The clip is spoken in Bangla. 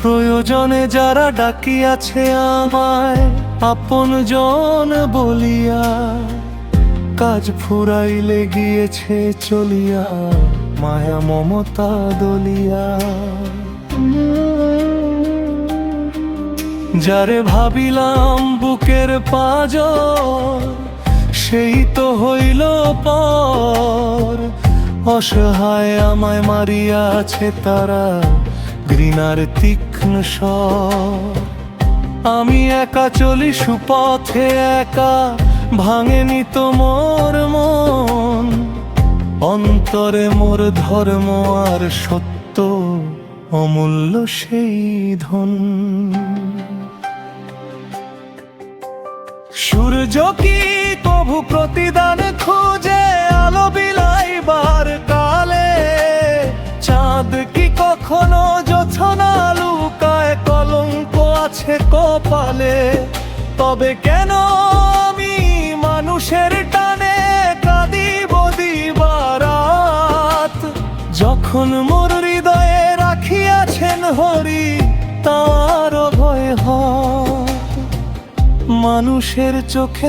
প্রয়োজনে যারা ডাকিয়াছে আমায় আপনজন বলিয়া, কাজ ফুরাইলে গিয়েছে চলিয়া মায়া মমতা দলিয়া। যারে ভাবিলাম বুকের পাঁজর, সেই তো হইল পর। অসহায় আমায় মারিয়াছে তারা ঘৃণার তীক্ষ্ণ স্বর। আমি একা চলি সুপথে একা, ভাঙেনি তো মোর মন। অন্তরে মোর ধর্ম আর সত্য, অমূল্য সেই ধন। সূর্য কি কভু প্রতিদান খুঁজে আলো বিলাইবার কালে? চাঁদ কি কখনো জোছনা লুকায় কলঙ্ক আছে কপালে? তবে কেন আমি মানুষের টানে কাঁদিব দিবারাত? যখন মোর হৃদয়ে রাখিয়াছেন হরি তার ভয় হয়। মানুষের চোখে